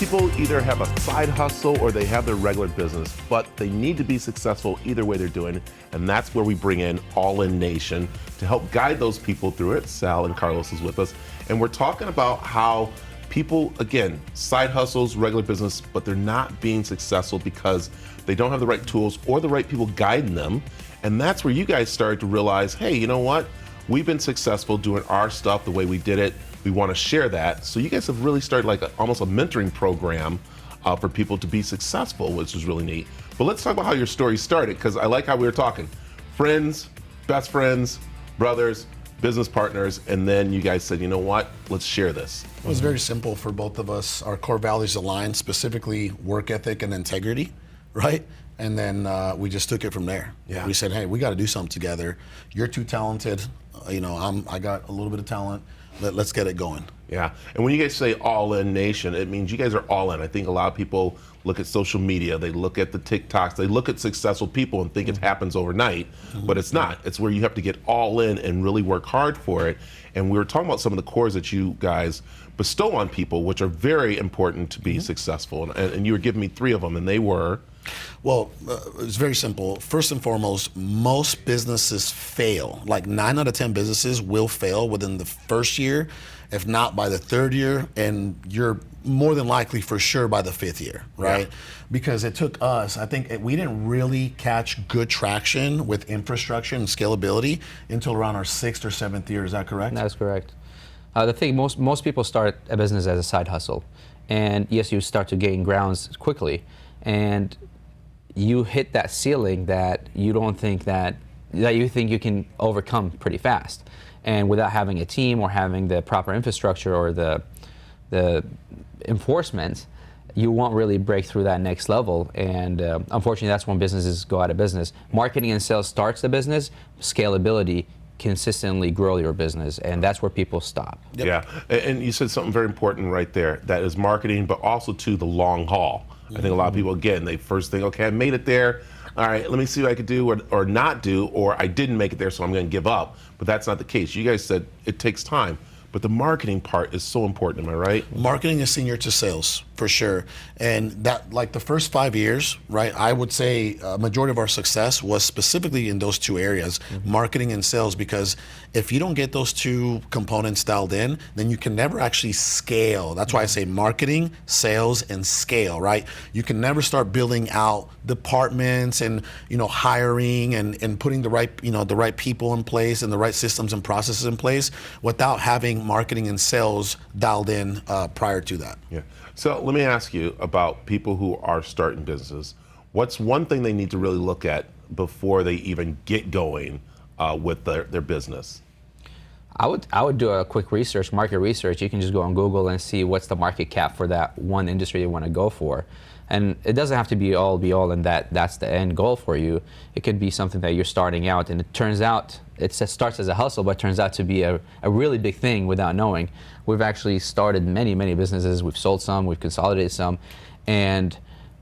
people either have a side hustle or they have their regular business, but they need to be successful either way they're doing. And that's where we bring in All In Nation to help guide those people through it. Sal and Carlos is with us. And we're talking about how people, again, side hustles, regular business, but they're not being successful because they don't have the right tools or the right people guiding them. And that's where you guys started to realize, hey, you know what? We've been successful doing our stuff the way we did it. We want to share that. So you guys have really started like almost a mentoring program for people to be successful, which is really neat. But let's talk about how your story started, because I like how we were talking. Friends, best friends, brothers, business partners, and then you guys said, you know what, let's share this. It was very simple for both of us. Our core values aligned, specifically work ethic and integrity, right? And then we just took it from there. Yeah. We said, hey, we got to do something together. You're too talented. I got a little bit of talent. Let's get it going. Yeah, and when you guys say All In Nation, it means you guys are all in. I think a lot of people look at social media, they look at the TikToks, they look at successful people and think it happens overnight, but it's not. It's where you have to get all in and really work hard for it. And we were talking about some of the cores that you guys bestow on people, which are very important to be successful. And you were giving me 3 of them, and they were? Well, it's very simple. First and foremost, most businesses fail. Like 9 out of 10 businesses will fail within the first year, if not by the 3rd year, and you're more than likely for sure by the 5th year, right? Yeah. Because it took us, I think we didn't really catch good traction with infrastructure and scalability until around our 6th or 7th year. Is that correct? That's correct. The thing, most people start a business as a side hustle. And yes, you start to gain grounds quickly. And you hit that ceiling that you don't think that you think you can overcome pretty fast, and without having a team or having the proper infrastructure or the enforcement, you won't really break through that next level. And unfortunately, that's when businesses go out of business. Marketing and sales starts the business. Scalability consistently grow your business, and that's where people stop. Yep. Yeah, and you said something very important right there. That is marketing, but also to the long haul. I think a lot of people, again, they first think, okay, I made it there. All right, let me see what I could do or not do, or I didn't make it there, so I'm going to give up. But that's not the case. You guys said it takes time. But the marketing part is so important, am I right? Marketing is senior to sales, for sure. And that, like the first 5 years, right, I would say a majority of our success was specifically in those 2 areas, marketing and sales, because if you don't get those 2 components dialed in, then you can never actually scale. That's why I say marketing, sales, and scale, right? You can never start building out departments and, hiring and putting the right people in place and the right systems and processes in place without having marketing and sales dialed in prior to that. Yeah. So let me ask you about people who are starting businesses. What's one thing they need to really look at before they even get going with their business? I would do a quick market research. You can just go on Google and see what's the market cap for that one industry you want to go for. And it doesn't have to be all and that's the end goal for you. It could be something that you're starting out, and it turns out, it starts as a hustle, but turns out to be a really big thing without knowing. We've actually started many businesses. We've sold some, we've consolidated some, and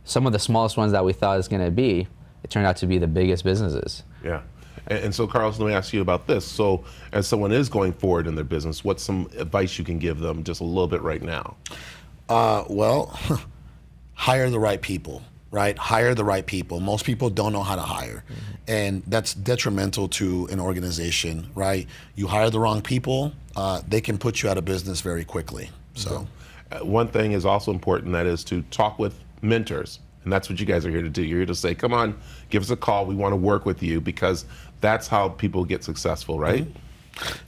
some of the smallest ones that we thought it was going to be, it turned out to be the biggest businesses. Yeah. And so, Carlos, let me ask you about this. So as someone is going forward in their business, what's some advice you can give them just a little bit right now? Hire the right people, right? Hire the right people. Most people don't know how to hire. And that's detrimental to an organization, right? You hire the wrong people, they can put you out of business very quickly. So, one thing is also important, that is to talk with mentors. And that's what you guys are here to do. You're here to say, come on, give us a call. We want to work with you, because that's how people get successful, right?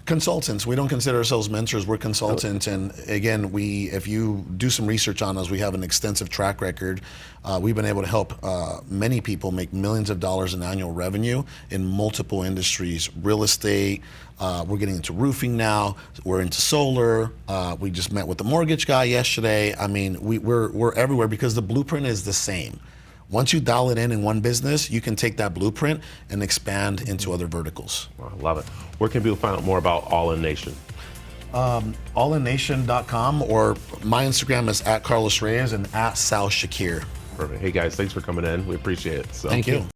Consultants. We don't consider ourselves mentors. We're consultants. And again, if you do some research on us, we have an extensive track record. We've been able to help many people make millions of dollars in annual revenue in multiple industries. Real estate. We're getting into roofing now. We're into solar. We just met with the mortgage guy yesterday. I mean, we're everywhere because the blueprint is the same. Once you dial it in one business, you can take that blueprint and expand into other verticals. Well, I love it. Where can people find out more about All In Nation? allinnation.com, or my Instagram is @Carlos Reyes and @Sal Shakir. Perfect. Hey guys, thanks for coming in. We appreciate it. So. Thank you.